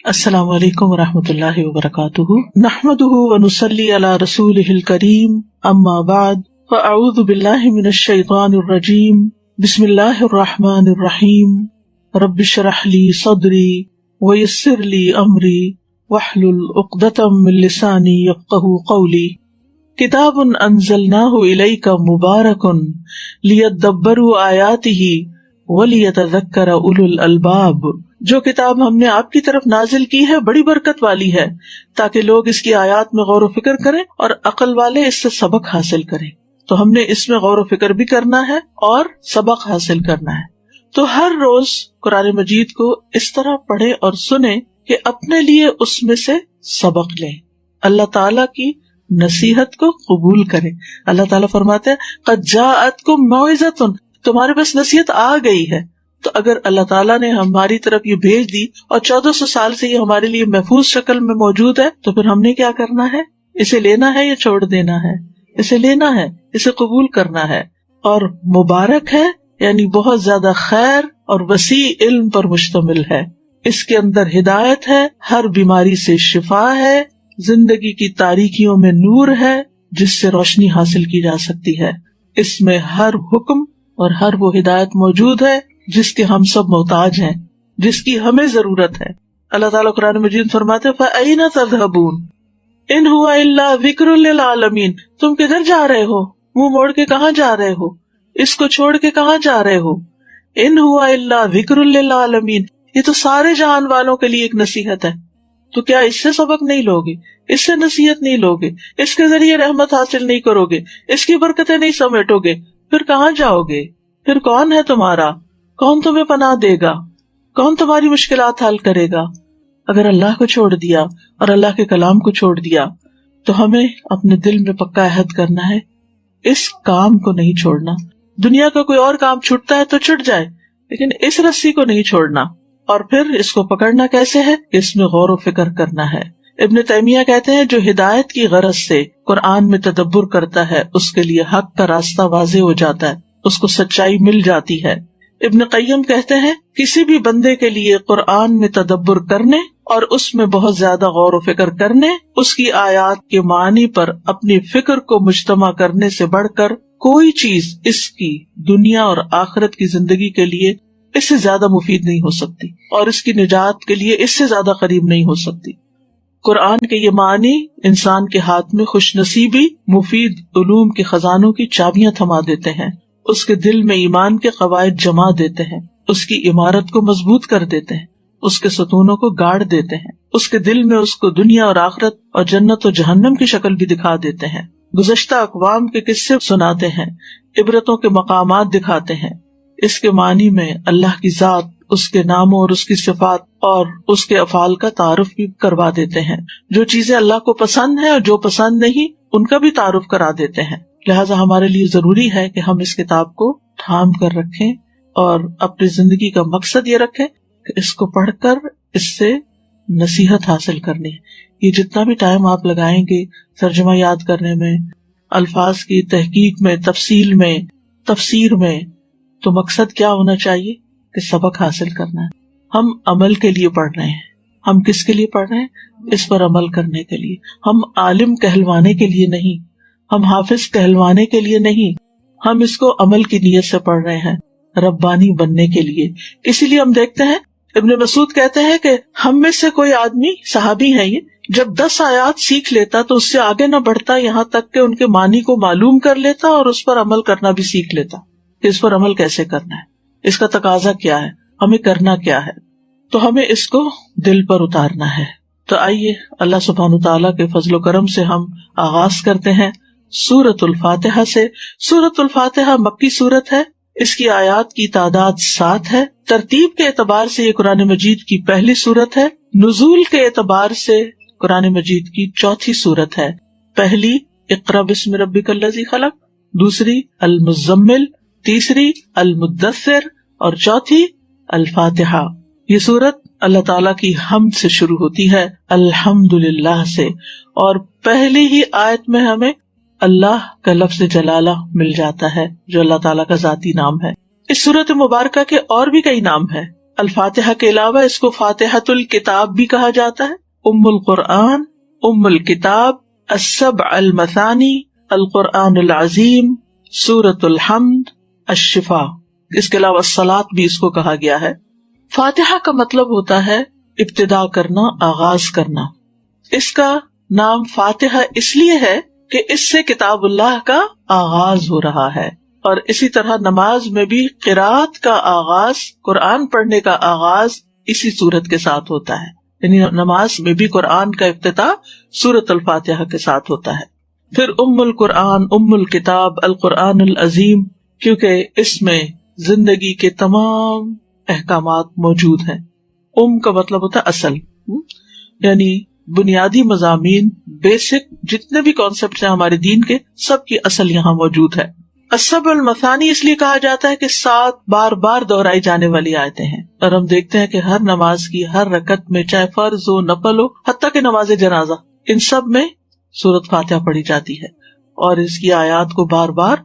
السلام علیکم ورحمۃ اللہ وبرکاتہ، نحمدہ ونصلی علی رسولہ الکریم، اما بعد فاعوذ باللہ من الشیطان الرجیم، بسم اللہ الرحمن الرحیم، رب اشرح لی صدری ویسر لی امری واحلل عقدۃ من لسانی یفقہوا قولی، کتاب انزلناہ الیک مبارک لیدبروا آیاتہ ولیتذکر اولو الالباب، جو کتاب ہم نے آپ کی طرف نازل کی ہے بڑی برکت والی ہے تاکہ لوگ اس کی آیات میں غور و فکر کریں اور عقل والے اس سے سبق حاصل کریں۔ تو ہم نے اس میں غور و فکر بھی کرنا ہے اور سبق حاصل کرنا ہے۔ تو ہر روز قرآن مجید کو اس طرح پڑھیں اور سنیں کہ اپنے لیے اس میں سے سبق لیں، اللہ تعالیٰ کی نصیحت کو قبول کریں۔ اللہ تعالیٰ فرماتے ہیں قد جاءتکم موعظۃ، تمہارے پاس نصیحت آ گئی ہے۔ تو اگر اللہ تعالیٰ نے ہماری طرف یہ بھیج دی اور 1400 سال سے یہ ہمارے لیے محفوظ شکل میں موجود ہے، تو پھر ہم نے کیا کرنا ہے؟ اسے لینا ہے یا چھوڑ دینا ہے؟ اسے لینا ہے، اسے قبول کرنا ہے۔ اور مبارک ہے یعنی بہت زیادہ خیر اور وسیع علم پر مشتمل ہے۔ اس کے اندر ہدایت ہے، ہر بیماری سے شفا ہے، زندگی کی تاریکیوں میں نور ہے جس سے روشنی حاصل کی جا سکتی ہے۔ اس میں ہر حکم اور ہر وہ ہدایت موجود ہے جس کے ہم سب محتاج ہیں، جس کی ہمیں ضرورت ہے۔ اللہ تعالیٰ قرآن مجید فرماتے ہیں فَأَيْنَ تَذْهَبُونَ إِنْ هُوَ إِلَّا ذِكْرٌ لِّلْعَالَمِينَ، تم کدھر جا رہے ہو؟ منہ موڑ کے کہاں جا رہے ہو؟ اس کو چھوڑ کے کہاں جا رہے ہو؟ إِنْ هُوَ إِلَّا ذِكْرٌ لِّلْعَالَمِينَ، یہ تو سارے جہان والوں کے لیے ایک نصیحت ہے۔ تو کیا اس سے سبق نہیں لوگے؟ اس سے نصیحت نہیں لوگے؟ اس کے ذریعے رحمت حاصل نہیں کرو گے؟ اس کی برکتیں نہیں سمیٹو گے؟ پھر کہاں جاؤ گے؟ پھر کون ہے تمہارا؟ کون تمہیں پناہ دے گا؟ کون تمہاری مشکلات حل کرے گا؟ اگر اللہ کو چھوڑ دیا اور اللہ کے کلام کو چھوڑ دیا تو ہمیں اپنے دل میں پکا عہد کرنا ہے، اس کام کو نہیں چھوڑنا۔ دنیا کا کوئی اور کام چھوٹتا ہے تو چھٹ جائے، لیکن اس رسی کو نہیں چھوڑنا۔ اور پھر اس کو پکڑنا کیسے ہے؟ اس میں غور و فکر کرنا ہے۔ ابن تیمیہ کہتے ہیں جو ہدایت کی غرض سے قرآن میں تدبر کرتا ہے اس کے لیے حق کا راستہ واضح ہو جاتا ہے، اس کو سچائی مل جاتی ہے۔ ابن قیم کہتے ہیں کسی بھی بندے کے لیے قرآن میں تدبر کرنے اور اس میں بہت زیادہ غور و فکر کرنے، اس کی آیات کے معنی پر اپنی فکر کو مجتمع کرنے سے بڑھ کر کوئی چیز اس کی دنیا اور آخرت کی زندگی کے لیے اس سے زیادہ مفید نہیں ہو سکتی، اور اس کی نجات کے لیے اس سے زیادہ قریب نہیں ہو سکتی۔ قرآن کے یہ معنی انسان کے ہاتھ میں خوش نصیبی، مفید علوم کے خزانوں کی چابیاں تھما دیتے ہیں، اس کے دل میں ایمان کے قواعد جما دیتے ہیں، اس کی عمارت کو مضبوط کر دیتے ہیں، اس کے ستونوں کو گاڑ دیتے ہیں، اس کے دل میں اس کو دنیا اور آخرت اور جنت و جہنم کی شکل بھی دکھا دیتے ہیں، گزشتہ اقوام کے قصے سناتے ہیں، عبرتوں کے مقامات دکھاتے ہیں۔ اس کے معنی میں اللہ کی ذات، اس کے ناموں اور اس کی صفات اور اس کے افعال کا تعارف بھی کروا دیتے ہیں۔ جو چیزیں اللہ کو پسند ہیں اور جو پسند نہیں ان کا بھی تعارف کرا دیتے ہیں۔ لہٰذا ہمارے لیے ضروری ہے کہ ہم اس کتاب کو تھام کر رکھیں اور اپنی زندگی کا مقصد یہ رکھیں کہ اس کو پڑھ کر اس سے نصیحت حاصل کرنی ہے۔ یہ جتنا بھی ٹائم آپ لگائیں گے ترجمہ یاد کرنے میں، الفاظ کی تحقیق میں، تفصیل میں، تفسیر میں، تو مقصد کیا ہونا چاہیے کہ سبق حاصل کرنا ہے۔ ہم عمل کے لیے پڑھ رہے ہیں۔ ہم کس کے لیے پڑھ رہے ہیں؟ اس پر عمل کرنے کے لیے۔ ہم عالم کہلوانے کے لیے نہیں، ہم حافظ کہلوانے کے لیے نہیں، ہم اس کو عمل کی نیت سے پڑھ رہے ہیں، ربانی بننے کے لیے۔ اسی لیے ہم دیکھتے ہیں ابن مسعود کہتے ہیں کہ ہم میں سے کوئی آدمی، صحابی ہے یہ، جب 10 آیات سیکھ لیتا تو اس سے آگے نہ بڑھتا یہاں تک کہ ان کے معنی کو معلوم کر لیتا اور اس پر عمل کرنا بھی سیکھ لیتا کہ اس پر عمل کیسے کرنا ہے، اس کا تقاضا کیا ہے، ہمیں کرنا کیا ہے۔ تو ہمیں اس کو دل پر اتارنا ہے۔ تو آئیے اللہ سبحانہ تعالیٰ کے فضل و کرم سے ہم آغاز کرتے ہیں سورۃ الفاتحہ سے۔ سورۃ الفاتحہ مکی سورت ہے، اس کی آیات کی تعداد 7 ہے۔ ترتیب کے اعتبار سے یہ قرآن مجید کی پہلی سورت ہے، نزول کے اعتبار سے قرآن مجید کی چوتھی سورت ہے۔ پہلی اقرأ بسم ربک الذی خلق، دوسری المزمل، تیسری المدثر اور چوتھی الفاتحہ۔ یہ سورت اللہ تعالیٰ کی حمد سے شروع ہوتی ہے، الحمدللہ سے، اور پہلی ہی آیت میں ہمیں اللہ کا لفظ جلالہ مل جاتا ہے جو اللہ تعالیٰ کا ذاتی نام ہے۔ اس سورت مبارکہ کے اور بھی کئی نام ہیں۔ الفاتحہ کے علاوہ اس کو فاتحۃ الکتاب بھی کہا جاتا ہے، ام القرآن، ام الکتاب، السبع المثانی، القرآن العظیم، سورۃ الحمد، الشفاء۔ اس کے علاوہ الصلاۃ بھی اس کو کہا گیا ہے۔ فاتحہ کا مطلب ہوتا ہے ابتدا کرنا، آغاز کرنا۔ اس کا نام فاتحہ اس لیے ہے کہ اس سے کتاب اللہ کا آغاز ہو رہا ہے، اور اسی طرح نماز میں بھی قرات کا آغاز، قرآن پڑھنے کا آغاز اسی سورت کے ساتھ ہوتا ہے، یعنی نماز میں بھی قرآن کا افتتاح سورۃ الفاتحہ کے ساتھ ہوتا ہے۔ پھر ام القرآن، ام الکتاب، القرآن العظیم، کیونکہ اس میں زندگی کے تمام احکامات موجود ہیں۔ ام کا مطلب ہوتا ہے اصل، یعنی بنیادی مضامین، بیسک جتنے بھی کانسیپٹس ہیں ہمارے دین کے، سب کی اصل یہاں موجود ہے۔ السبع المثانی اس لیے کہا جاتا ہے کہ 7 بار بار دہرائی جانے والی آیتیں ہیں، اور ہم دیکھتے ہیں کہ ہر نماز کی ہر رکعت میں، چاہے فرض ہو، نفل ہو، حتیٰ کہ نماز جنازہ، ان سب میں سورۃ فاتحہ پڑھی جاتی ہے، اور اس کی آیات کو بار بار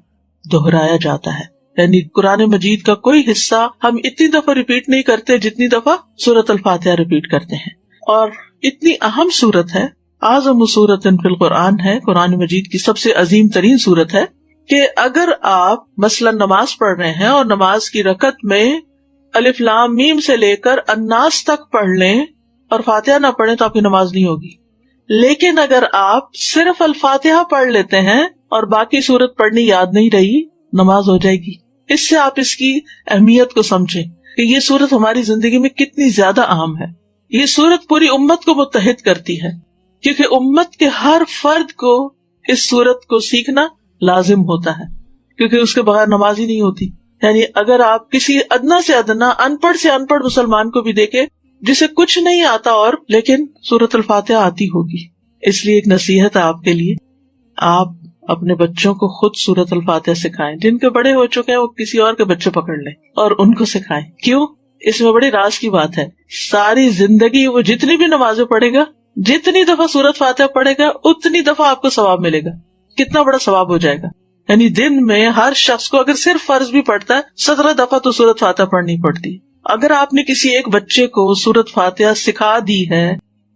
دہرایا جاتا ہے۔ یعنی قرآن مجید کا کوئی حصہ ہم اتنی دفعہ ریپیٹ نہیں کرتے جتنی دفعہ سورۃ الفاتحہ ریپیٹ کرتے ہیں، اور اتنی اہم سورت ہے، اعظم سورۃ فی القرآن ہے، قرآن مجید کی سب سے عظیم ترین سورت ہے، کہ اگر آپ مثلا نماز پڑھ رہے ہیں اور نماز کی رکعت میں الف لام میم سے لے کر الناس تک پڑھ لیں اور فاتحہ نہ پڑھیں تو آپ کی نماز نہیں ہوگی۔ لیکن اگر آپ صرف الفاتحہ پڑھ لیتے ہیں اور باقی سورت پڑھنی یاد نہیں رہی، نماز ہو جائے گی۔ اس سے آپ اس کی اہمیت کو سمجھیں کہ یہ سورت ہماری زندگی میں کتنی زیادہ اہم ہے۔ یہ سورت پوری امت کو متحد کرتی ہے، کیونکہ امت کے ہر فرد کو اس سورت کو سیکھنا لازم ہوتا ہے، کیونکہ اس کے بغیر نماز ہی نہیں ہوتی۔ یعنی اگر آپ کسی ادنا سے ادنا ان پڑھ مسلمان کو بھی دیکھیں جسے کچھ نہیں آتا اور لیکن سورۃ الفاتحہ آتی ہوگی، اس لیے ایک نصیحت ہے آپ کے لیے، آپ اپنے بچوں کو خود سورۃ الفاتحہ سکھائیں۔ جن کے بڑے ہو چکے ہیں وہ کسی اور کے بچے پکڑ لیں اور ان کو سکھائیں۔ کیوں؟ اس میں بڑی راز کی بات ہے، ساری زندگی وہ جتنی بھی نمازیں پڑھے گا، جتنی دفعہ سورۃ فاتحہ پڑھے گا، اتنی دفعہ آپ کو ثواب ملے گا۔ کتنا بڑا ثواب ہو جائے گا۔ یعنی دن میں ہر شخص کو اگر صرف فرض بھی پڑھتا ہے 17 دفعہ تو سورۃ فاتحہ پڑھنی پڑتی۔ اگر آپ نے کسی ایک بچے کو سورۃ فاتحہ سکھا دی ہے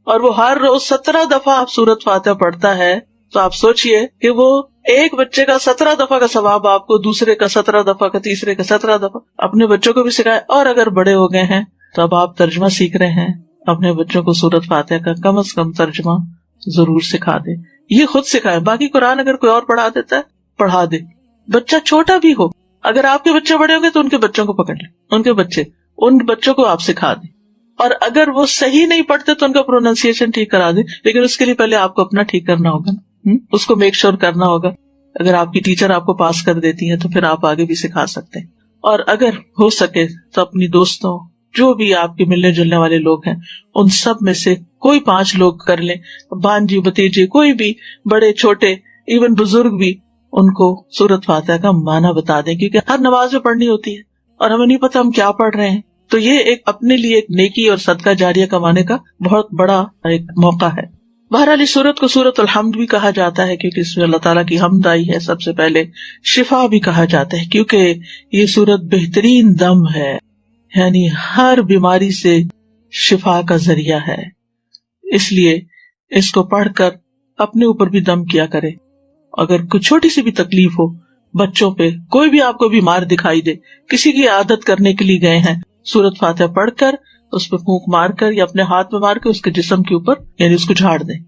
اور وہ ہر روز 17 دفعہ آپ سورۃ فاتحہ پڑھتا ہے، تو آپ سوچئے کہ وہ ایک بچے کا 17 دفعہ کا ثواب آپ کو، دوسرے کا 17 دفعہ کا، تیسرے کا 17 دفعہ۔ اپنے بچوں کو بھی سکھائے، اور اگر بڑے ہو گئے ہیں تو اب آپ ترجمہ سیکھ رہے ہیں، اپنے بچوں کو سورۃ فاتحہ کا کم از کم ترجمہ ضرور سکھا دیں۔ یہ خود سکھائے، باقی قرآن اگر کوئی اور پڑھا دیتا ہے پڑھا دے، بچہ چھوٹا بھی ہو۔ اگر آپ کے بچے بڑے ہوں گے تو ان کے بچوں کو پکڑ لیں، ان بچوں کو آپ سکھا دیں، اور اگر وہ صحیح نہیں پڑھتے تو ان کا پروننسیشن ٹھیک کرا دیں، لیکن اس کے لیے پہلے آپ کو اپنا ٹھیک کرنا ہوگا نا، اس کو میک شور کرنا ہوگا۔ اگر آپ کی ٹیچر آپ کو پاس کر دیتی ہیں تو پھر آپ آگے بھی سکھا سکتے ہیں، اور اگر ہو سکے تو اپنی دوستوں، جو بھی آپ کے ملنے جلنے والے لوگ ہیں، ان سب میں سے کوئی 5 لوگ کر لیں، بانجی بتیجے، کوئی بھی، بڑے چھوٹے، ایون بزرگ بھی، ان کو سورۃ فاتحہ کا معنی بتا دیں، کیونکہ ہر نماز میں پڑھنی ہوتی ہے اور ہمیں نہیں پتا ہم کیا پڑھ رہے ہیں۔ تو یہ ایک اپنے لیے ایک نیکی اور صدقہ جاریہ کمانے کا بہت بڑا ایک موقع ہے۔ بہرحال اس سورت کو سورۃ الحمد بھی کہا جاتا ہے، کیونکہ اس میں اللہ تعالیٰ کی حمد آئی ہے سب سے پہلے۔ شفا بھی کہا جاتا ہے کیونکہ یہ سورت بہترین دم ہے، یعنی ہر بیماری سے شفا کا ذریعہ ہے۔ اس لیے اس کو پڑھ کر اپنے اوپر بھی دم کیا کرے۔ اگر کوئی چھوٹی سی بھی تکلیف ہو، بچوں پہ، کوئی بھی آپ کو بیمار دکھائی دے، کسی کی عادت کرنے کے لیے گئے ہیں، سورۃ فاتحہ پڑھ کر اس پہ پھونک مار کر یا اپنے ہاتھ میں مار کے اس کے جسم کے اوپر یعنی اس کو جھاڑ دیں۔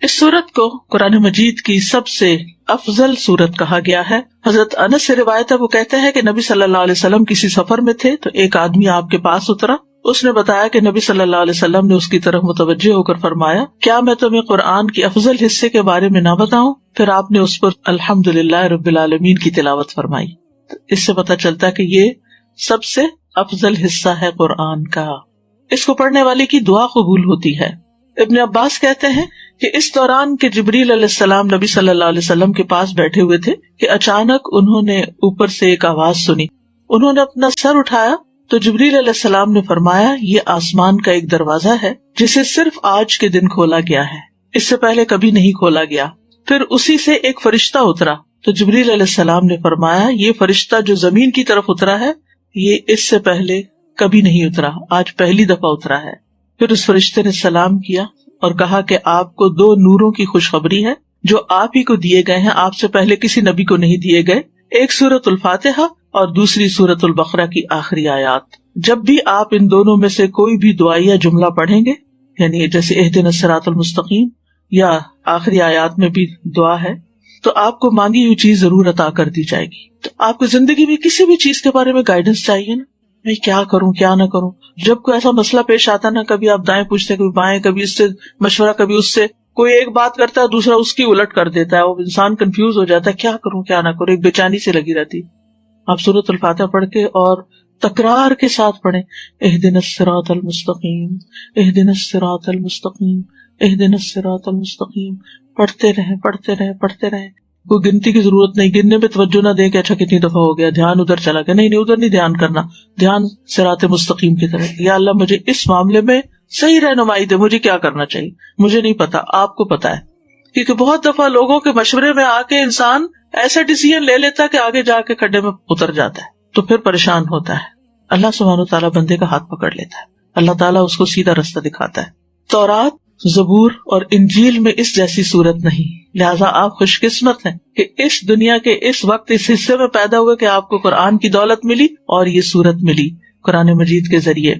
اس سورت کو قرآن مجید کی سب سے افضل سورت کہا گیا ہے۔ حضرت انس سے روایت ہے، وہ کہتے ہیں کہ نبی صلی اللہ علیہ وسلم کسی سفر میں تھے تو ایک آدمی آپ کے پاس اترا، اس نے بتایا کہ نبی صلی اللہ علیہ وسلم نے اس کی طرف متوجہ ہو کر فرمایا، کیا میں تمہیں قرآن کے افضل حصے کے بارے میں نہ بتاؤں؟ پھر آپ نے اس پر الحمدللہ رب العالمین کی تلاوت فرمائی۔ اس سے پتہ چلتا ہے کہ یہ سب سے افضل حصہ ہے قرآن کا۔ اس کو پڑھنے والے کی دعا قبول ہوتی ہے۔ ابن عباس کہتے ہیں کہ اس دوران کہ جبریل علیہ السلام نبی صلی اللہ علیہ وسلم کے پاس بیٹھے ہوئے تھے کہ اچانک انہوں نے اوپر سے ایک آواز سنی۔ انہوں نے اپنا سر اٹھایا تو جبریل علیہ السلام نے فرمایا، یہ آسمان کا ایک دروازہ ہے جسے صرف آج کے دن کھولا گیا ہے، اس سے پہلے کبھی نہیں کھولا گیا۔ پھر اسی سے ایک فرشتہ اترا تو جبریل علیہ السلام نے فرمایا، یہ فرشتہ جو زمین کی طرف اترا ہے یہ اس سے پہلے کبھی نہیں اترا، آج پہلی دفعہ اترا ہے۔ پھر اس فرشتے نے سلام کیا اور کہا کہ آپ کو 2 نوروں کی خوشخبری ہے جو آپ ہی کو دیے گئے ہیں، آپ سے پہلے کسی نبی کو نہیں دیے گئے، ایک سورۃ الفاتحہ اور دوسری سورۃ البقرہ کی آخری آیات۔ جب بھی آپ ان دونوں میں سے کوئی بھی دعائیا جملہ پڑھیں گے، یعنی جیسے اہدنا الصراط المستقیم یا آخری آیات میں بھی دعا ہے، تو آپ کو مانگی ہوئی چیز ضرور عطا کر دی جائے گی۔ تو آپ کو زندگی میں کسی بھی چیز کے بارے میں گائیڈنس چاہیے نا، میں کیا کروں کیا نہ کروں، جب کوئی ایسا مسئلہ پیش آتا نا، کبھی آپ دائیں پوچھتے کبھی بائیں، کبھی اس سے مشورہ کبھی اس سے، کوئی ایک بات کرتا ہے دوسرا اس کی الٹ کر دیتا ہے، وہ انسان کنفیوز ہو جاتا ہے کیا کروں کیا نہ کروں، ایک بے چینی سے لگی رہتی۔ آپ سورۃ الفاتحہ پڑھ کے اور تکرار کے ساتھ پڑھیں، اہدنا الصراط المستقیم اہدنا الصراط المستقیم اہدنا الصراط المستقیم، پڑھتے رہیں۔ کوئی گنتی کی ضرورت نہیں، گننے پہ توجہ نہ دیں کہ اچھا کتنی دفعہ ہو گیا، دھیان ادھر چلا گیا، نہیں ادھر نہیں دھیان کرنا، دھیان صراط مستقیم کی طرف۔ یا اللہ مجھے اس معاملے میں صحیح رہنمائی دے، مجھے کیا کرنا چاہیے، مجھے نہیں پتا، آپ کو پتا ہے۔ کیونکہ بہت دفعہ لوگوں کے مشورے میں آ کے انسان ایسا ڈیسیژن لے لیتا ہے کہ آگے جا کے کھڈے میں اتر جاتا ہے، تو پھر پریشان ہوتا ہے۔ اللہ سبحانہ و تعالیٰ بندے کا ہاتھ پکڑ لیتا ہے، اللہ تعالیٰ اس کو سیدھا رستہ دکھاتا ہے۔ تورات، زبور اور انجیل میں اس جیسی صورت نہیں، لہٰذا آپ خوش قسمت ہیں کہ اس دنیا کے اس وقت اس حصے میں پیدا ہوئے کہ آپ کو قرآن کی دولت ملی اور یہ صورت ملی قرآن مجید کے ذریعے۔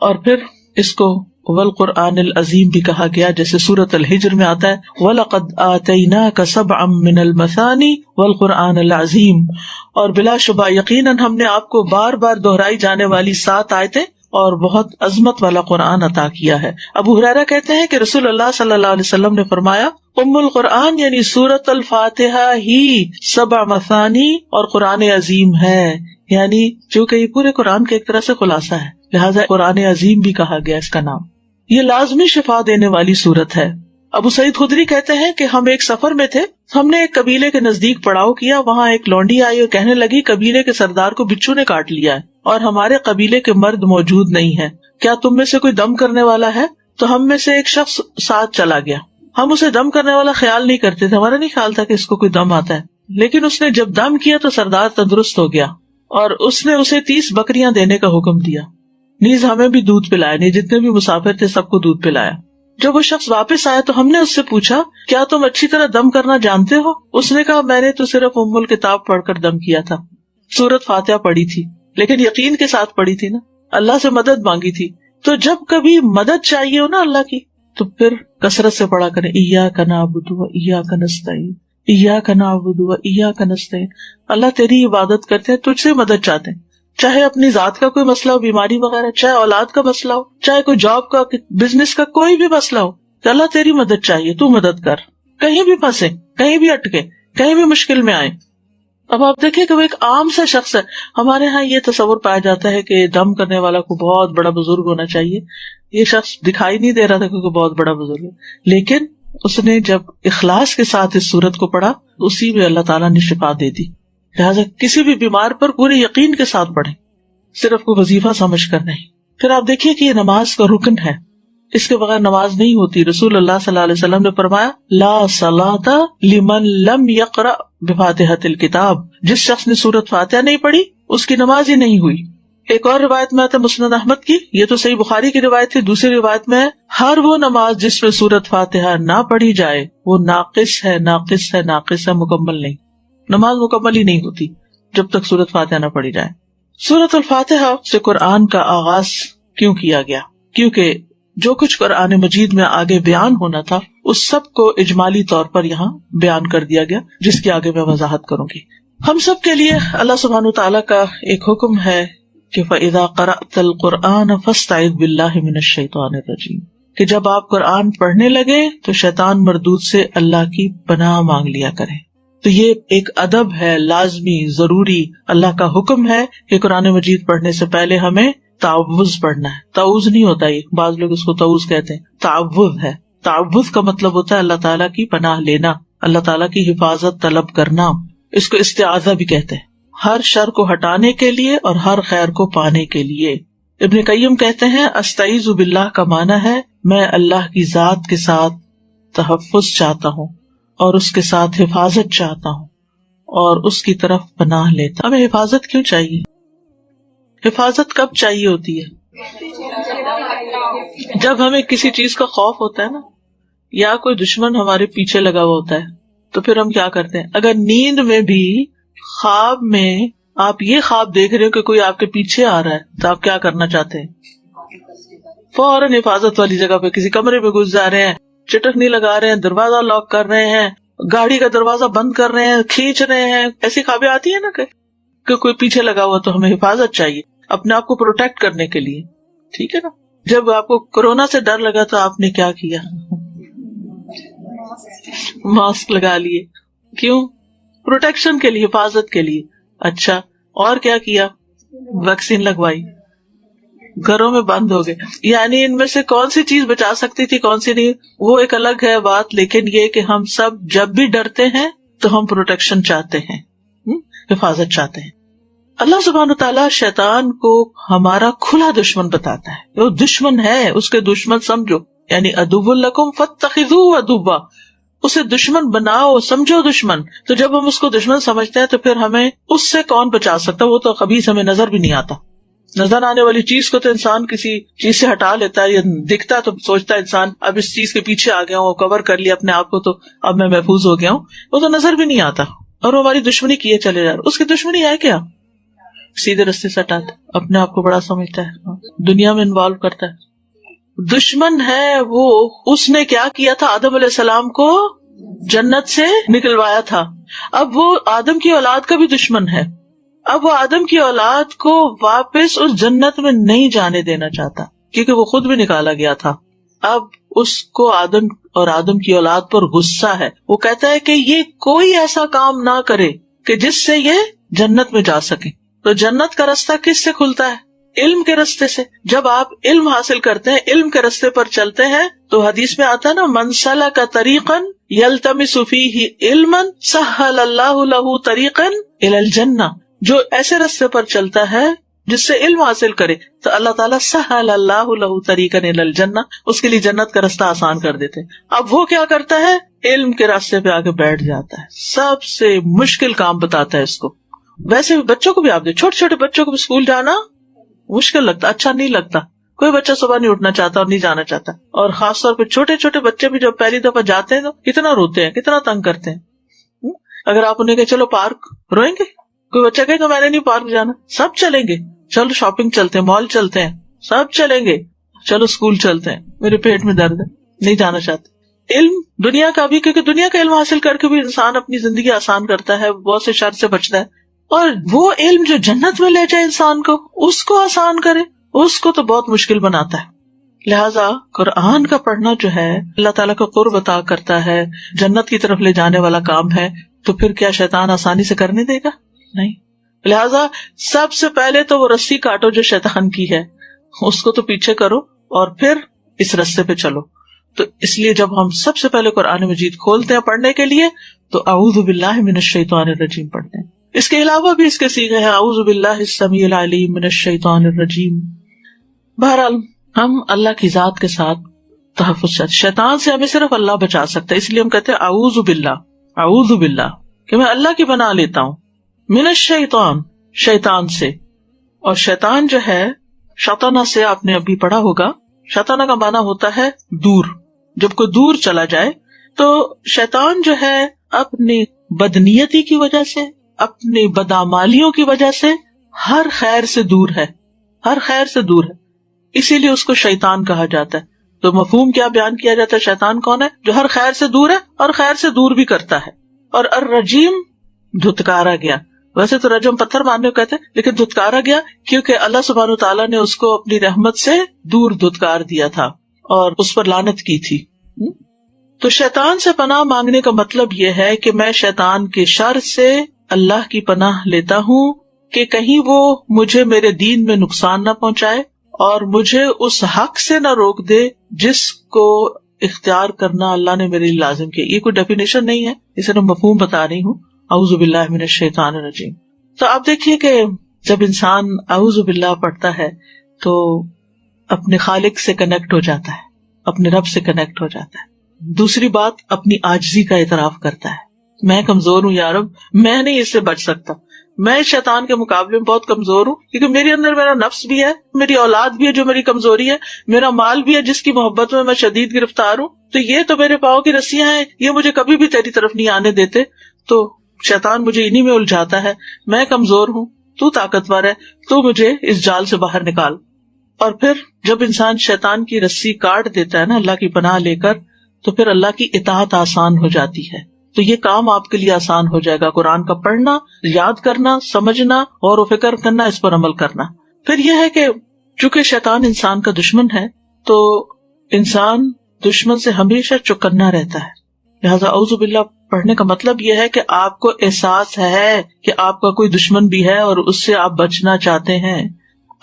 اور پھر اس کو والقرآن العظیم بھی کہا گیا، جیسے سورۃ الحجر میں آتا ہے وَلَقَدْ آتَيْنَاكَ سَبْعًا مِّنَ الْمَثَانِي وَالْقُرْآنَ الْعَظِيمِ، اور بلا شبہ یقیناً ہم نے آپ کو بار بار دہرائی جانے والی 7 آیتیں اور بہت عظمت والا قرآن عطا کیا ہے۔ ابو ہریرہ کہتے ہیں کہ رسول اللہ صلی اللہ علیہ وسلم نے فرمایا ام القرآن یعنی سورۃ الفاتحہ ہی 7 مثانی اور قرآن عظیم ہے، یعنی جو کہ یہ پورے قرآن کے ایک طرح سے خلاصہ ہے، لہٰذا قرآن عظیم بھی کہا گیا اس کا نام۔ یہ لازمی شفا دینے والی صورت ہے۔ ابو سعید خدری کہتے ہیں کہ ہم ایک سفر میں تھے، ہم نے ایک قبیلے کے نزدیک پڑاؤ کیا، وہاں ایک لونڈی آئی اور کہنے لگی قبیلے کے سردار کو بچھو نے کاٹ لیا ہے اور ہمارے قبیلے کے مرد موجود نہیں ہیں، کیا تم میں سے کوئی دم کرنے والا ہے؟ تو ہم میں سے ایک شخص ساتھ چلا گیا، ہم اسے دم کرنے والا خیال نہیں کرتے تھے، ہمارا نہیں خیال تھا کہ اس کو کوئی دم آتا ہے، لیکن اس نے جب دم کیا تو سردار تندرست ہو گیا اور اس نے اسے 30 بکریاں دینے کا حکم دیا، نیز ہمیں بھی دودھ پلایا، نہیں جتنے بھی مسافر تھے سب کو دودھ پلایا۔ جب وہ شخص واپس آیا تو ہم نے اس سے پوچھا کیا تم اچھی طرح دم کرنا جانتے ہو؟ اس نے کہا میں نے تو صرف ام الکتاب پڑھ کر دم کیا تھا، سورۃ فاتحہ پڑھی تھی، لیکن یقین کے ساتھ پڑھی تھی نا، اللہ سے مدد مانگی تھی۔ تو جب کبھی مدد چاہیے ہو نا اللہ کی تو پھر کثرت سے پڑھا کریں ایاک نعبد و ایاک نستعین، ایاک نعبد و ایاک نستعین، اللہ تیری عبادت کرتے ہیں، تجھ سے مدد چاہتے ہیں، چاہے اپنی ذات کا کوئی مسئلہ ہو، بیماری وغیرہ، چاہے اولاد کا مسئلہ ہو، چاہے کوئی جاب کا، بزنس کا، کوئی بھی مسئلہ ہو، کہ اللہ تیری مدد چاہیے، تو مدد کر، کہیں بھی پھنسے، کہیں بھی اٹکے، کہیں بھی مشکل میں آئے۔ اب آپ دیکھیں کہ وہ ایک عام سا شخص ہے، ہمارے ہاں یہ تصور پایا جاتا ہے کہ دم کرنے والا کو بہت بڑا بزرگ ہونا چاہیے، یہ شخص دکھائی نہیں دے رہا تھا کیونکہ بہت بڑا بزرگ ہے، لیکن اس نے جب اخلاص کے ساتھ اس سورت کو پڑھا اسی میں اللہ تعالیٰ نے شفا دے دی۔ لہٰذا کسی بھی بیمار پر پورے یقین کے ساتھ پڑھیں، صرف کوئی وظیفہ سمجھ کر نہیں۔ پھر آپ دیکھیے کہ یہ نماز کا رکن ہے، اس کے بغیر نماز نہیں ہوتی۔ رسول اللہ صلی اللہ علیہ وسلم نے فرمایا لا صلاۃ لمن لم یقرأ بفاتحۃ الکتاب، جس شخص نے سورۃ فاتحہ نہیں پڑھی اس کی نماز ہی نہیں ہوئی۔ ایک اور روایت میں آتا ہے مسند احمد کی، یہ تو صحیح بخاری کی روایت تھی، دوسری روایت میں ہر وہ نماز جس میں سورۃ فاتحہ نہ پڑھی جائے وہ ناقص ہے، ناقص ہے، ناقص ہے، مکمل نہیں، نماز مکمل ہی نہیں ہوتی جب تک سورۃ فاتحہ نہ پڑھی جائے۔ سورۃ الفاتحہ سے قرآن کا آغاز کیوں کیا گیا؟ کیونکہ جو کچھ قرآن مجید میں آگے بیان ہونا تھا اس سب کو اجمالی طور پر یہاں بیان کر دیا گیا، جس کی آگے میں وضاحت کروں گی۔ ہم سب کے لیے اللہ سبحانہ تعالیٰ کا ایک حکم ہے کہ فَإِذَا قَرَأْتَ الْقُرْآنَ فَاسْتَعِذْ بِاللَّهِ مِنَ الشَّيْطَانِ الرَّجِيمِ، کہ جب آپ قرآن پڑھنے لگے تو شیطان مردود سے اللہ کی پناہ مانگ لیا کریں۔ تو یہ ایک ادب ہے، لازمی، ضروری، اللہ کا حکم ہے کہ قرآن مجید پڑھنے سے پہلے ہمیں تعوذ پڑھنا ہے۔ تعوذ نہیں ہوتا، یہ بعض لوگ اس کو تعوذ کہتے ہیں، تعوذ ہے۔ تعوذ کا مطلب ہوتا ہے اللہ تعالیٰ کی پناہ لینا، اللہ تعالیٰ کی حفاظت طلب کرنا، اس کو استعاذہ بھی کہتے ہیں، ہر شر کو ہٹانے کے لیے اور ہر خیر کو پانے کے لیے۔ ابن قیم کہتے ہیں استعیذ باللہ کا معنی ہے میں اللہ کی ذات کے ساتھ تحفظ چاہتا ہوں اور اس کے ساتھ حفاظت چاہتا ہوں اور اس کی طرف پناہ لیتا۔ ہمیں حفاظت کیوں چاہیے؟ حفاظت کب چاہیے ہوتی ہے؟ جب ہمیں کسی چیز کا خوف ہوتا ہے نا، یا کوئی دشمن ہمارے پیچھے لگا ہوا ہوتا ہے، تو پھر ہم کیا کرتے ہیں؟ اگر نیند میں بھی خواب میں آپ یہ خواب دیکھ رہے ہو کہ کوئی آپ کے پیچھے آ رہا ہے، تو آپ کیا کرنا چاہتے ہیں؟ فوراً حفاظت والی جگہ پہ کسی کمرے میں گھس جا رہے ہیں، چٹکنی لگا رہے ہیں، دروازہ لاک کر رہے ہیں، گاڑی کا دروازہ بند کر رہے ہیں، کھینچ رہے ہیں. ایسی خوابیں آتی ہیں نا کہ کوئی پیچھے لگا ہوا، تو ہمیں حفاظت چاہیے اپنے آپ کو پروٹیکٹ کرنے کے لیے. ٹھیک ہے نا؟ جب آپ کو کورونا سے ڈر لگا تو آپ نے کیا کیا؟ ماسک لگا لیے. کیوں؟ پروٹیکشن کے لیے، حفاظت کے لیے. اچھا، اور کیا کیا؟ ویکسین لگوائی. گھروں میں بند ہو گئے. یعنی ان میں سے کون سی چیز بچا سکتی تھی، کون سی نہیں، وہ ایک الگ ہے بات. لیکن یہ کہ ہم سب جب بھی ڈرتے ہیں تو ہم پروٹیکشن چاہتے ہیں، حفاظت چاہتے ہیں. اللہ سبحانہ تعالیٰ شیطان کو ہمارا کھلا دشمن بتاتا ہے. وہ دشمن ہے، اس کے دشمن سمجھو، یعنی عدو لکم فاتخذوہ عدوا، اسے دشمن بناؤ، سمجھو دشمن. تو جب ہم اس کو دشمن سمجھتے ہیں تو پھر ہمیں اس سے کون بچا سکتا؟ وہ تو خبیث ہمیں نظر بھی نہیں آتا. نظر آنے والی چیز کو تو انسان کسی چیز سے ہٹا لیتا ہے، یا دکھتا ہے تو سوچتا ہے انسان اب اس چیز کے پیچھے آ گیا ہوں، کور کر لیا اپنے آپ کو، تو اب میں محفوظ ہو گیا ہوں. وہ تو نظر بھی نہیں آتا، اور وہ ہماری دشمنی کیے چلے جا رہا. اس کی دشمنی ہے کیا؟ سیدھے رستے سے ہٹاتا، اپنے آپ کو بڑا سمجھتا ہے، دنیا میں انوالو کرتا ہے. دشمن ہے وہ. اس نے کیا کیا تھا؟ آدم علیہ السلام کو جنت سے نکلوایا تھا. اب وہ آدم کی اولاد کا بھی دشمن ہے. اب وہ آدم کی اولاد کو واپس اس جنت میں نہیں جانے دینا چاہتا، کیونکہ وہ خود بھی نکالا گیا تھا. اب اس کو آدم اور آدم کی اولاد پر غصہ ہے. وہ کہتا ہے کہ یہ کوئی ایسا کام نہ کرے کہ جس سے یہ جنت میں جا سکے. تو جنت کا رستہ کس سے کھلتا ہے؟ علم کے رستے سے. جب آپ علم حاصل کرتے ہیں، علم کے رستے پر چلتے ہیں، تو حدیث میں آتا ہے نا، من سلک طریقا یلتمس فیہ علما سہل اللہ لہ طریقا الی الجنہ. جو ایسے رستے پر چلتا ہے جس سے علم حاصل کرے، تو اللہ تعالیٰ سہل اللہ لہ طریقا الی الجنہ، اس کے لیے جنت کا رستہ آسان کر دیتے. اب وہ کیا کرتا ہے؟ علم کے راستے پہ آگے بیٹھ جاتا ہے. سب سے مشکل کام بتاتا ہے اس کو. ویسے بھی بچوں کو بھی آپ دیکھ، چھوٹے چھوٹے بچوں کو بھی اسکول جانا مشکل لگتا، اچھا نہیں لگتا. کوئی بچہ صبح نہیں اٹھنا چاہتا اور نہیں جانا چاہتا. اور خاص طور پہ چھوٹے چھوٹے بچے بھی جب پہلی دفعہ جاتے ہیں تو کتنا روتے ہیں، کتنا تنگ کرتے ہیں. اگر آپ انہیں کہ چلو پارک، روئیں گے. کوئی بچہ کہے کہ میں نے نہیں پارک جانا، سب چلیں گے. چلو شاپنگ چلتے ہیں، مال چلتے ہیں، سب چلیں گے. چلو اسکول چلتے ہیں، میرے پیٹ میں درد ہے، نہیں جانا چاہتے. علم دنیا کا بھی، کیونکہ دنیا کا علم حاصل کر کے بھی انسان اپنی زندگی آسان کرتا ہے، بہت سے شر سے بچتا ہے. اور وہ علم جو جنت میں لے جائے انسان کو، اس کو آسان کرے، اس کو تو بہت مشکل بناتا ہے. لہٰذا قرآن کا پڑھنا جو ہے اللہ تعالیٰ کا قرب عطا کرتا ہے، جنت کی طرف لے جانے والا کام ہے. تو پھر کیا شیطان آسانی سے کرنے دے گا؟ نہیں. لہٰذا سب سے پہلے تو وہ رسی کاٹو جو شیطان کی ہے، اس کو تو پیچھے کرو اور پھر اس رستے پہ چلو. تو اس لیے جب ہم سب سے پہلے قرآن مجید کھولتے ہیں پڑھنے کے لیے تو اعوذ باللہ من الشیطان الرجیم پڑھتے ہیں. اس کے علاوہ بھی اس کے صیغے ہیں، اعوذ باللہ السمیع العلیم من الشیطان الرجیم. بہرحال ہم اللہ کی ذات کے ساتھ تحفظ چاہتے. شیطان سے ہمیں صرف اللہ بچا سکتا ہے، اس لیے ہم کہتے ہیں اعوذ باللہ، اعوذ باللہ، کہ میں اللہ کی پناہ لیتا ہوں. من الشیطان، شیطان سے. اور شیطان جو ہے، شیطانہ سے آپ نے ابھی پڑھا ہوگا، شیطانہ کا معنی ہوتا ہے دور. جب کوئی دور چلا جائے تو شیطان جو ہے اپنی بدنیتی کی وجہ سے، اپنی بدعمالیوں کی وجہ سے ہر خیر سے دور ہے، ہر خیر سے دور ہے. اسی لیے اس کو شیطان کہا جاتا ہے. تو مفہوم کیا بیان کیا جاتا ہے؟ شیطان کون ہے؟ جو ہر خیر سے دور ہے اور خیر سے دور بھی کرتا ہے. اور الرجیم، دھتکارا گیا. ویسے تو رجم پتھر مارنے کو کہتے ہیں، لیکن دھتکارا گیا کیونکہ اللہ سبحانہ تعالیٰ نے اس کو اپنی رحمت سے دور دھتکار دیا تھا اور اس پر لعنت کی تھی. تو شیطان سے پناہ مانگنے کا مطلب یہ ہے کہ میں شیطان کے شر سے اللہ کی پناہ لیتا ہوں کہ کہیں وہ مجھے میرے دین میں نقصان نہ پہنچائے اور مجھے اس حق سے نہ روک دے جس کو اختیار کرنا اللہ نے میرے لیے لازم کیا. یہ کوئی ڈیفینیشن نہیں ہے، اسے میں مفہوم بتا رہی ہوں. اعوذ باللہ من الشیطان الرجیم. تو آپ دیکھیے کہ جب انسان اعوذ باللہ پڑھتا ہے تو اپنے خالق سے کنیکٹ ہو جاتا ہے، اپنے رب سے کنیکٹ ہو جاتا ہے. دوسری بات، اپنی عاجزی کا اعتراف کرتا ہے. میں کمزور ہوں یا رب، میں نہیں اس سے بچ سکتا، میں شیطان کے مقابلے میں بہت کمزور ہوں، کیونکہ میرے اندر میرا نفس بھی ہے، میری اولاد بھی ہے جو میری کمزوری ہے، میرا مال بھی ہے جس کی محبت میں شدید گرفتار ہوں، تو یہ تو میرے پاؤں کی رسیاں ہیں، یہ مجھے کبھی بھی تیری طرف نہیں آنے دیتے. تو شیطان مجھے انہی میں الجھاتا ہے. میں کمزور ہوں، تو طاقتور ہے، تو مجھے اس جال سے باہر نکال. اور پھر جب انسان شیطان کی رسی کاٹ دیتا ہے نا اللہ کی پناہ لے کر، تو پھر اللہ کی اطاعت آسان ہو جاتی ہے. تو یہ کام آپ کے لیے آسان ہو جائے گا، قرآن کا پڑھنا، یاد کرنا، سمجھنا، غور و فکر کرنا، اس پر عمل کرنا. پھر یہ ہے کہ چونکہ شیطان انسان کا دشمن ہے، تو انسان دشمن سے ہمیشہ چوکنا رہتا ہے. لہٰذا اعوذ باللہ پڑھنے کا مطلب یہ ہے کہ آپ کو احساس ہے کہ آپ کا کوئی دشمن بھی ہے اور اس سے آپ بچنا چاہتے ہیں.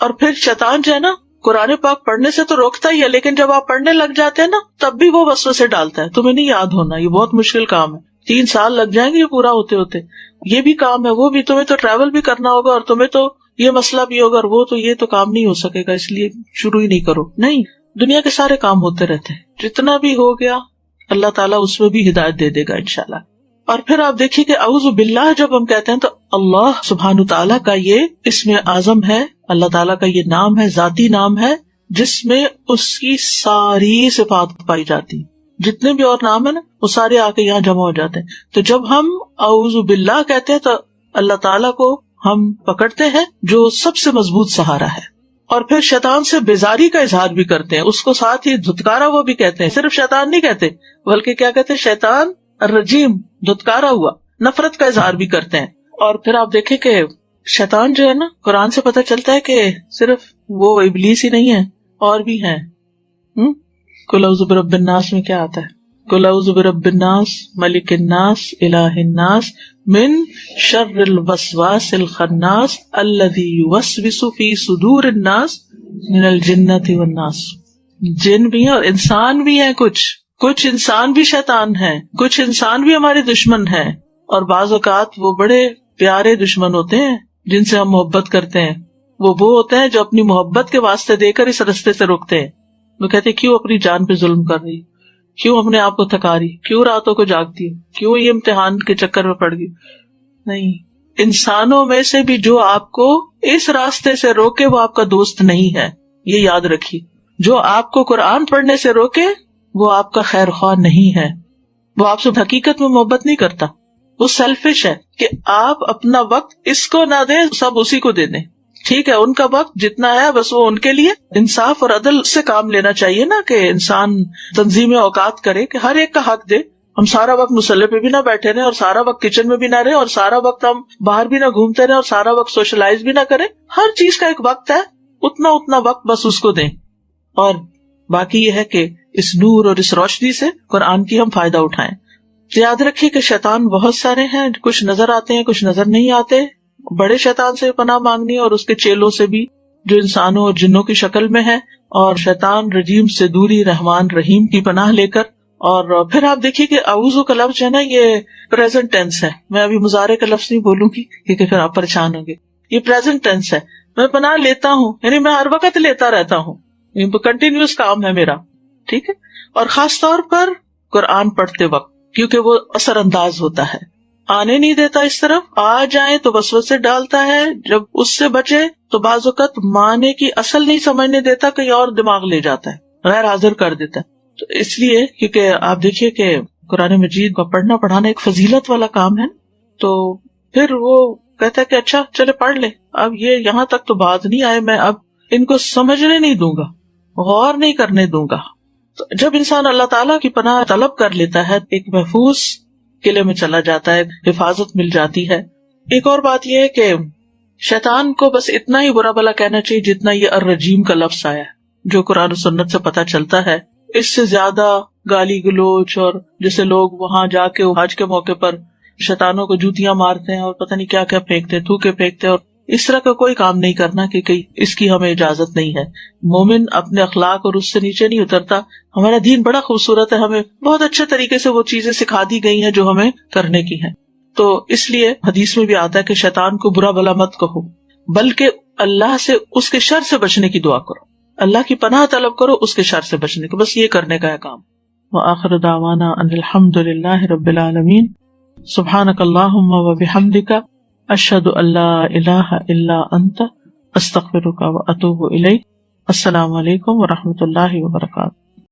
اور پھر شیطان جو ہے نا قرآن پاک پڑھنے سے تو روکتا ہی ہے، لیکن جب آپ پڑھنے لگ جاتے ہیں نا تب بھی وہ وسوسے ڈالتا ہے. تمہیں نہیں یاد ہونا، یہ بہت مشکل کام ہے، 3 سال لگ جائیں گے یہ پورا ہوتے ہوتے. یہ بھی کام ہے، وہ بھی، تمہیں تو ٹریول بھی کرنا ہوگا، اور تمہیں تو یہ مسئلہ بھی ہوگا، اور وہ تو یہ تو کام نہیں ہو سکے گا، اس لیے شروع ہی نہیں کرو. نہیں، دنیا کے سارے کام ہوتے رہتے ہیں، جتنا بھی ہو گیا اللہ تعالیٰ اس میں بھی ہدایت دے دے گا انشاءاللہ. اور پھر آپ دیکھیے کہ اعوذ باللہ جب ہم کہتے ہیں تو اللہ سبحانہ تعالیٰ کا یہ اسم اعظم ہے، اللہ تعالیٰ کا یہ نام ہے، ذاتی نام ہے، جس میں اس کی ساری صفات پائی جاتی. جتنے بھی اور نام ہیں نا وہ سارے آ کے یہاں جمع ہو جاتے ہیں. تو جب ہم اعوذ باللہ کہتے ہیں تو اللہ تعالیٰ کو ہم پکڑتے ہیں جو سب سے مضبوط سہارا ہے. اور پھر شیطان سے بیزاری کا اظہار بھی کرتے ہیں، اس کو ساتھ ہی دھتکارا وہ بھی کہتے ہیں. صرف شیطان نہیں کہتے بلکہ کیا کہتے ہیں؟ شیطان الرجیم، دھتکارا ہوا، نفرت کا اظہار بھی کرتے ہیں. اور پھر آپ دیکھیں کہ شیطان جو ہے نا قرآن سے پتہ چلتا ہے کہ صرف وہ ابلیس ہی نہیں ہے، اور بھی ہیں. قل اعوذ برب الناس میں کیا آتا ہے؟ قل اعوذ برب الناس ملک الناس الہ الناس من شر الوسواس الخناس الذی یوسوس فی صدور الناس من الجنۃ والناس. جن بھی ہیں اور انسان بھی ہیں، کچھ انسان بھی شیطان ہیں، کچھ انسان بھی ہمارے دشمن ہیں. اور بعض اوقات وہ بڑے پیارے دشمن ہوتے ہیں جن سے ہم محبت کرتے ہیں، وہ ہوتے ہیں جو اپنی محبت کے واسطے دے کر اس رستے سے روکتے ہیں. وہ کہتے ہیں کیوں اپنی جان پہ ظلم کر رہی، کیوں اپنے آپ کو تھکا رہی، کیوں راتوں کو جاگتی ہے، کیوں یہ امتحان کے چکر میں پڑ گئی. نہیں، انسانوں میں سے بھی جو آپ کو اس راستے سے روکے وہ آپ کا دوست نہیں ہے، یہ یاد رکھیے. جو آپ کو قرآن پڑھنے سے روکے وہ آپ کا خیر خواہ نہیں ہے، وہ آپ سے حقیقت میں محبت نہیں کرتا، وہ سیلفش ہے کہ آپ اپنا وقت اس کو نہ دیں، سب اسی کو دے دیں. ٹھیک ہے، ان کا وقت جتنا ہے بس وہ ان کے لیے. انصاف اور عدل سے کام لینا چاہیے نا، کہ انسان تنظیم اوقات کرے کہ ہر ایک کا حق دے. ہم سارا وقت مصلی پہ بھی نہ بیٹھے رہے، اور سارا وقت کچن میں بھی نہ رہے، اور سارا وقت ہم باہر بھی نہ گھومتے رہے، اور سارا وقت سوشلائز بھی نہ کریں. ہر چیز کا ایک وقت ہے، اتنا وقت بس اس کو دیں. اور باقی یہ ہے کہ اس نور اور اس روشنی سے قرآن کی ہم فائدہ اٹھائیں. یاد رکھیے کہ شیطان بہت سارے ہیں، کچھ نظر آتے ہیں، کچھ نظر نہیں آتے. بڑے شیطان سے پناہ مانگنی اور اس کے چیلوں سے بھی جو انسانوں اور جنوں کی شکل میں ہے، اور شیطان رجیم سے دوری، رحمان رحیم کی پناہ لے کر. اور پھر آپ دیکھیے کہ اعوذ کا لفظ ہے نا یہ پریزنٹ ٹینس ہے. میں ابھی مضارع کا لفظ نہیں بولوں گی کیونکہ پھر آپ پریشان ہوں گے. یہ پریزنٹ ٹینس ہے، میں پناہ لیتا ہوں، یعنی میں ہر وقت لیتا رہتا ہوں، کنٹینیوس کام ہے میرا. ٹھیک ہے، اور خاص طور پر قرآن پڑھتے وقت، کیونکہ وہ اثر انداز ہوتا ہے، آنے نہیں دیتا اس طرف. آ جائیں تو وسوسے ڈالتا ہے، جب اس سے بچے تو بعض اوقات معنی کی اصل نہیں سمجھنے دیتا، کہیں اور دماغ لے جاتا ہے، غیر حاضر کر دیتا ہے. تو اس لیے کیونکہ آپ دیکھیے کہ قرآن مجید کا پڑھنا پڑھانا ایک فضیلت والا کام ہے، تو پھر وہ کہتا ہے کہ اچھا چلے پڑھ لے، اب یہ یہاں تک تو بات نہیں آئے، میں اب ان کو سمجھنے نہیں دوں گا، غور نہیں کرنے دوں گا. تو جب انسان اللہ تعالیٰ کی پناہ طلب کر لیتا ہے، ایک محفوظ قلعے میں چلا جاتا ہے، حفاظت مل جاتی ہے. ایک اور بات یہ ہے کہ شیطان کو بس اتنا ہی برا بلا کہنا چاہیے جتنا یہ الرجیم کا لفظ آیا ہے، جو قرآن و سنت سے پتہ چلتا ہے. اس سے زیادہ گالی گلوچ، اور جیسے لوگ وہاں جا کے حج کے موقع پر شیطانوں کو جوتیاں مارتے ہیں اور پتہ نہیں کیا کیا پھینکتے، تھوکے پھینکتے، اور اس طرح کا کوئی کام نہیں کرنا کہ اس کی ہمیں اجازت نہیں ہے. مومن اپنے اخلاق اور اس سے نیچے نہیں اترتا. ہمارا دین بڑا خوبصورت ہے، ہمیں بہت اچھے طریقے سے وہ چیزیں سکھا دی گئی ہیں جو ہمیں کرنے کی ہیں. تو اس لیے حدیث میں بھی آتا ہے کہ شیطان کو برا بلا مت کہو، بلکہ اللہ سے اس کے شر سے بچنے کی دعا کرو، اللہ کی پناہ طلب کرو اس کے شر سے بچنے کو. بس یہ کرنے کا ہے کام. وآخر دعوانا ان الحمد للہ رب العالمین. سبحانک اللہم وبحمدک اشہد ان لا الہ الا انت استغفرک و اتوب الیک۔ السلام علیکم ورحمۃ اللہ وبرکاتہ۔